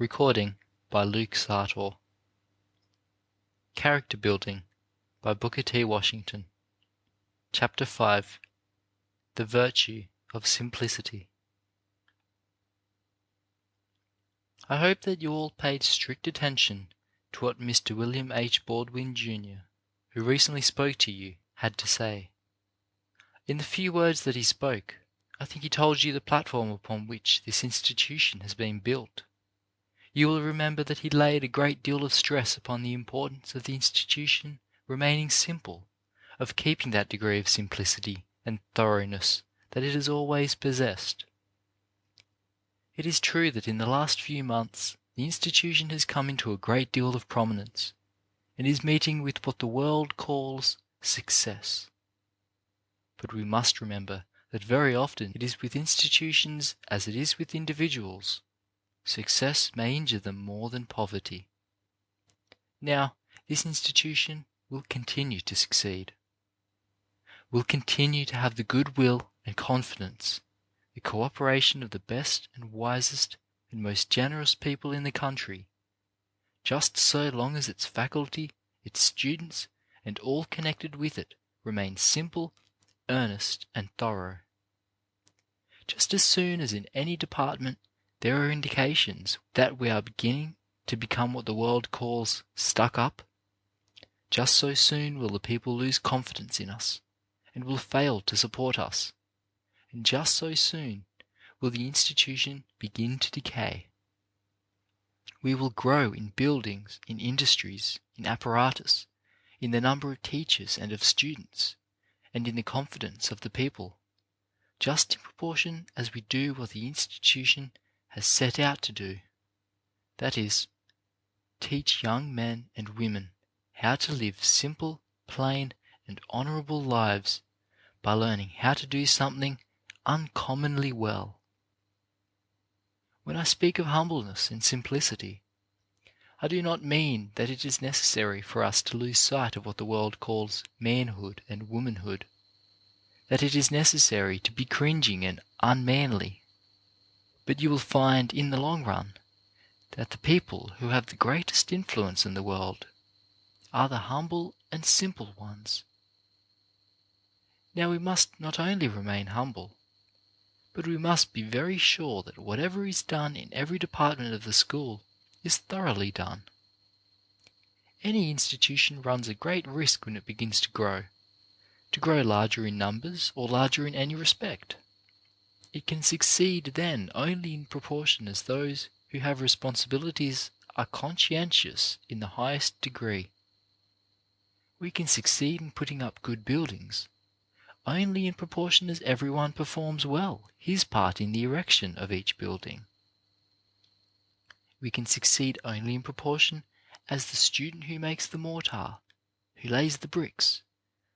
Recording by Luke Sartor. Character Building by Booker T. Washington. Chapter 5. The Virtue of Simplicity. I hope that you all paid strict attention to what Mr. William H. Baldwin, Jr., who recently spoke to you, had to say. In the few words that he spoke, I think he told you the platform upon which this institution has been built. You will remember that he laid a great deal of stress upon the importance of the institution remaining simple, of keeping that degree of simplicity and thoroughness that it has always possessed. It is true that in the last few months the institution has come into a great deal of prominence, and is meeting with what the world calls success. But we must remember that very often it is with institutions as it is with individuals. Success may injure them more than poverty. Now, this institution will continue to succeed, will continue to have the goodwill and confidence, the cooperation of the best and wisest and most generous people in the country, just so long as its faculty, its students, and all connected with it remain simple, earnest, and thorough. Just as soon as in any department there are indications that we are beginning to become what the world calls stuck up, just so soon will the people lose confidence in us and will fail to support us, and just so soon will the institution begin to decay. We will grow in buildings, in industries, in apparatus, in the number of teachers and of students, and in the confidence of the people, just in proportion as we do what the institution has set out to do, that is, teach young men and women how to live simple, plain, and honourable lives by learning how to do something uncommonly well. When I speak of humbleness and simplicity, I do not mean that it is necessary for us to lose sight of what the world calls manhood and womanhood, that it is necessary to be cringing and unmanly. But you will find in the long run that the people who have the greatest influence in the world are the humble and simple ones. Now we must not only remain humble, but we must be very sure that whatever is done in every department of the school is thoroughly done. Any institution runs a great risk when it begins to grow larger in numbers or larger in any respect. It can succeed then only in proportion as those who have responsibilities are conscientious in the highest degree. We can succeed in putting up good buildings only in proportion as everyone performs well his part in the erection of each building. We can succeed only in proportion as the student who makes the mortar, who lays the bricks,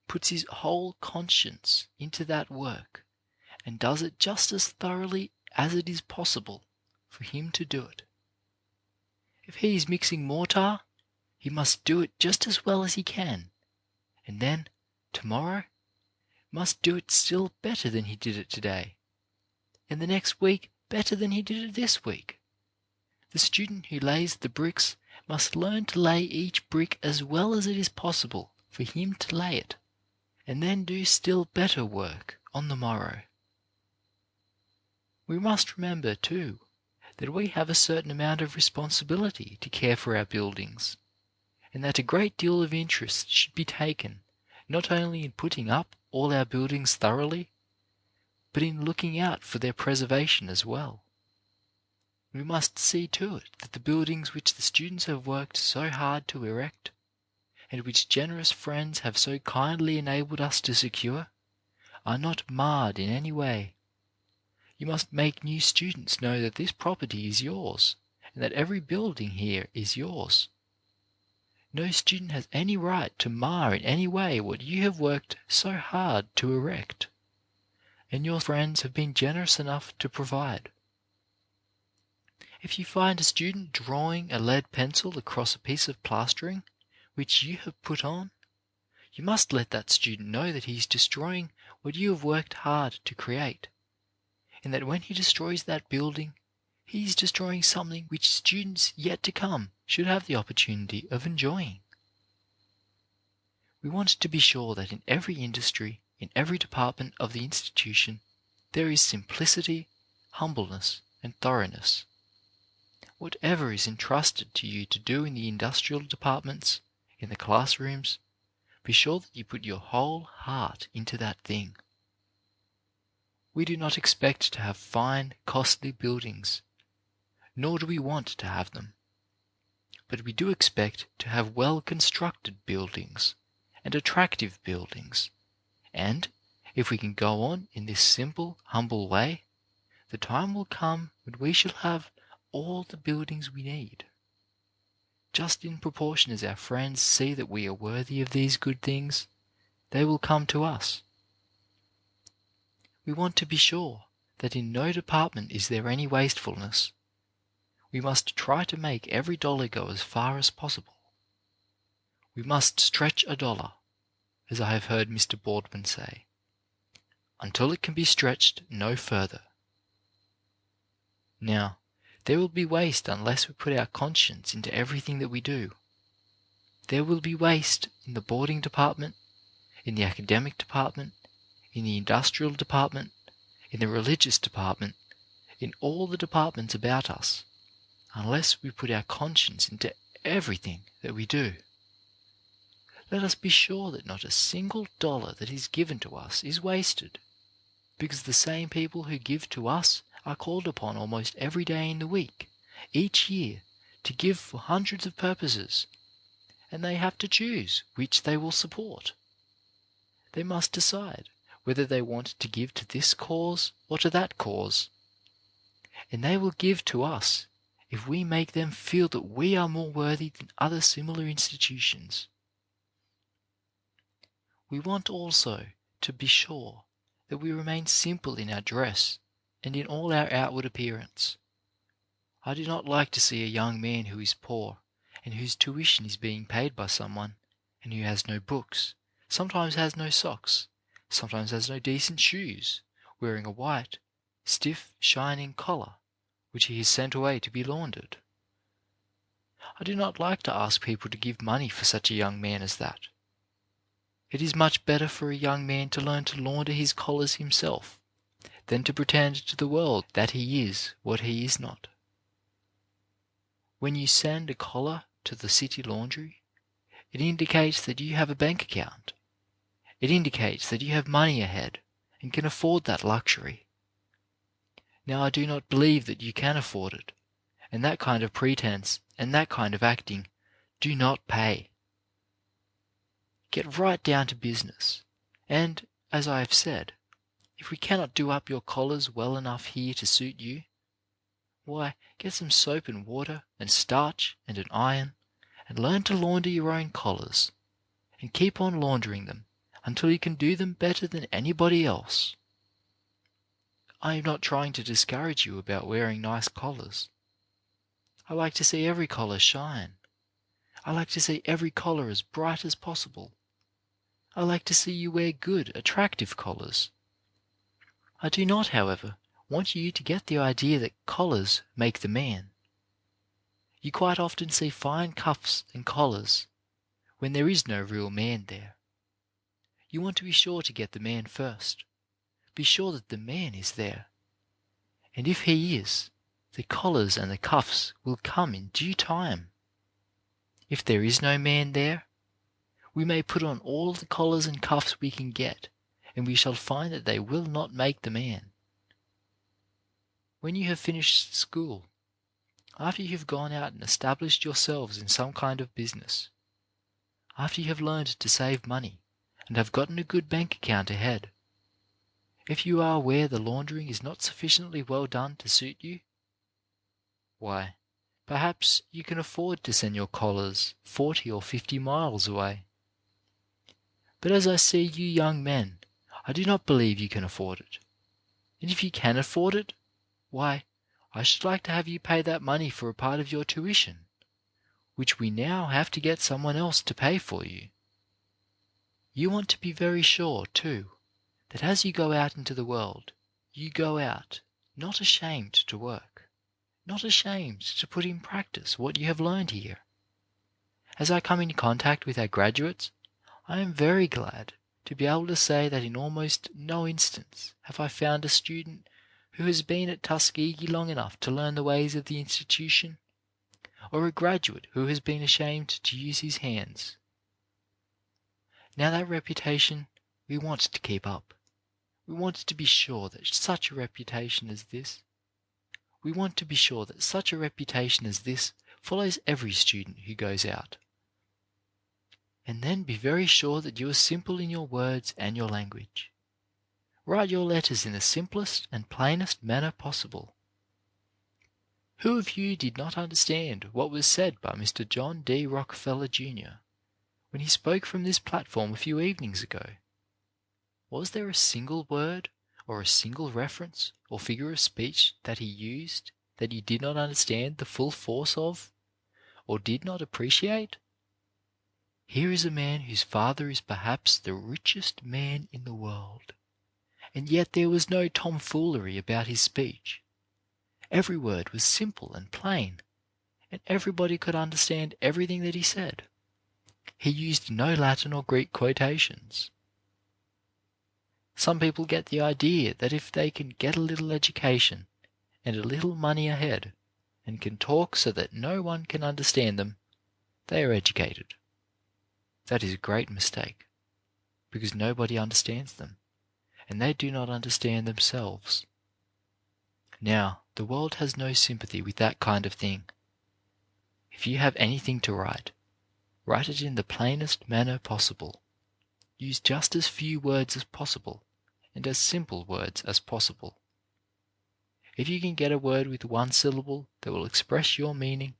puts his whole conscience into that work and does it just as thoroughly as it is possible for him to do it. If he is mixing mortar, he must do it just as well as he can, and then, tomorrow, must do it still better than he did it today, and the next week better than he did it this week. The student who lays the bricks must learn to lay each brick as well as it is possible for him to lay it, and then do still better work on the morrow. We must remember, too, that we have a certain amount of responsibility to care for our buildings, and that a great deal of interest should be taken not only in putting up all our buildings thoroughly, but in looking out for their preservation as well. We must see to it that the buildings which the students have worked so hard to erect, and which generous friends have so kindly enabled us to secure, are not marred in any way. You must make new students know that this property is yours, and that every building here is yours. No student has any right to mar in any way what you have worked so hard to erect, and your friends have been generous enough to provide. If you find a student drawing a lead pencil across a piece of plastering which you have put on, you must let that student know that he is destroying what you have worked hard to create, and that when he destroys that building, he is destroying something which students yet to come should have the opportunity of enjoying. We want to be sure that in every industry, in every department of the institution, there is simplicity, humbleness, and thoroughness. Whatever is entrusted to you to do in the industrial departments, in the classrooms, be sure that you put your whole heart into that thing. We do not expect to have fine, costly buildings, nor do we want to have them. But we do expect to have well-constructed buildings and attractive buildings. And if we can go on in this simple, humble way, the time will come when we shall have all the buildings we need. Just in proportion as our friends see that we are worthy of these good things, they will come to us. We want to be sure that in no department is there any wastefulness. We must try to make every dollar go as far as possible. We must stretch a dollar, as I have heard Mr. Boardman say, until it can be stretched no further. Now, there will be waste unless we put our conscience into everything that we do. There will be waste in the boarding department, in the academic department, in the industrial department, in the religious department, in all the departments about us, unless we put our conscience into everything that we do. Let us be sure that not a single dollar that is given to us is wasted, because the same people who give to us are called upon almost every day in the week, each year, to give for hundreds of purposes, and they have to choose which they will support. They must decide whether they want to give to this cause or to that cause, and they will give to us if we make them feel that we are more worthy than other similar institutions. We want also to be sure that we remain simple in our dress and in all our outward appearance. I do not like to see a young man who is poor and whose tuition is being paid by someone, and who has no books, sometimes has no socks, sometimes has no decent shoes, wearing a white, stiff, shining collar, which he has sent away to be laundered. I do not like to ask people to give money for such a young man as that. It is much better for a young man to learn to launder his collars himself than to pretend to the world that he is what he is not. When you send a collar to the city laundry, it indicates that you have a bank account. It indicates that you have money ahead and can afford that luxury. Now, I do not believe that you can afford it, and that kind of pretense and that kind of acting do not pay. Get right down to business, and, as I have said, if we cannot do up your collars well enough here to suit you, why, get some soap and water and starch and an iron, and learn to launder your own collars, and keep on laundering them until you can do them better than anybody else. I am not trying to discourage you about wearing nice collars. I like to see every collar shine. I like to see every collar as bright as possible. I like to see you wear good, attractive collars. I do not, however, want you to get the idea that collars make the man. You quite often see fine cuffs and collars when there is no real man there. You want to be sure to get the man first. Be sure that the man is there. And if he is, the collars and the cuffs will come in due time. If there is no man there, we may put on all the collars and cuffs we can get, and we shall find that they will not make the man. When you have finished school, after you have gone out and established yourselves in some kind of business, after you have learned to save money and have gotten a good bank account ahead, if you are aware the laundering is not sufficiently well done to suit you, why, perhaps you can afford to send your collars 40 or 50 miles away. But as I see you young men, I do not believe you can afford it. And if you can afford it, why, I should like to have you pay that money for a part of your tuition, which we now have to get someone else to pay for you. You want to be very sure, too, that as you go out into the world, you go out not ashamed to work. not ashamed to put in practice what you have learned here. As I come in contact with our graduates, I am very glad to be able to say that in almost no instance have I found a student who has been at Tuskegee long enough to learn the ways of the institution, or a graduate who has been ashamed to use his hands. Now that reputation we want to keep up. We want to be sure that such a reputation as this follows every student who goes out. And then be very sure that you are simple in your words and your language. Write your letters in the simplest and plainest manner possible. Who of you did not understand what was said by Mr. John D. Rockefeller, Jr. when he spoke from this platform a few evenings ago? Was there a single word or a single reference or figure of speech that he used that you did not understand the full force of, or did not appreciate? Here is a man whose father is perhaps the richest man in the world, and yet there was no tomfoolery about his speech. Every word was simple and plain, and everybody could understand everything that he said. He used no Latin or Greek quotations. Some people get the idea that if they can get a little education and a little money ahead, and can talk so that no one can understand them, they are educated. That is a great mistake, because nobody understands them, and they do not understand themselves. Now, the world has no sympathy with that kind of thing. If you have anything to write, write it in the plainest manner possible. Use just as few words as possible, and as simple words as possible. If you can get a word with one syllable that will express your meaning,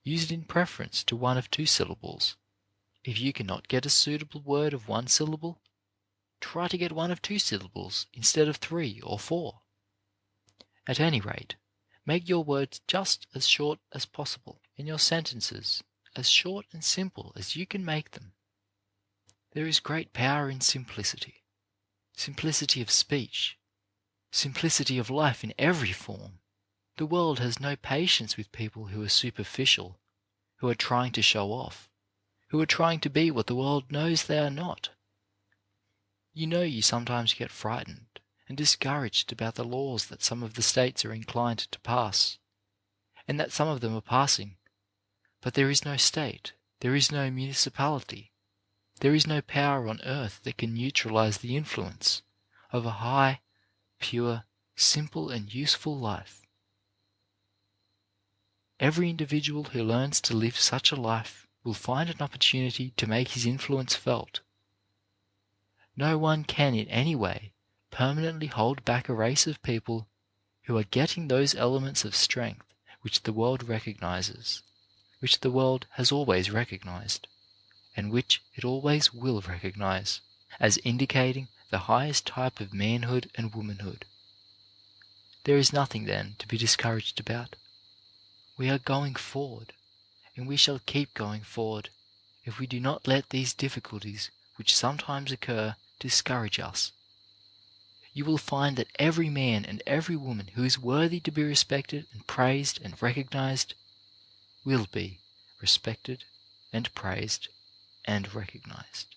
use it in preference to one of 2 syllables. If you cannot get a suitable word of 1 syllable, try to get one of 2 syllables instead of 3 or 4. At any rate, make your words just as short as possible, and your sentences as short and simple as you can make them. There is great power in simplicity. Simplicity of speech, simplicity of life in every form. The world has no patience with people who are superficial, who are trying to show off, who are trying to be what the world knows they are not. You know you sometimes get frightened and discouraged about the laws that some of the states are inclined to pass, and that some of them are passing, but there is no state, there is no municipality, there is no power on earth that can neutralize the influence of a high, pure, simple and useful life. Every individual who learns to live such a life will find an opportunity to make his influence felt. No one can in any way permanently hold back a race of people who are getting those elements of strength which the world recognizes, which the world has always recognized, and which it always will recognize, as indicating the highest type of manhood and womanhood. There is nothing, then, to be discouraged about. We are going forward, and we shall keep going forward if we do not let these difficulties which sometimes occur discourage us. You will find that every man and every woman who is worthy to be respected and praised and recognized will be respected and praised and recognized.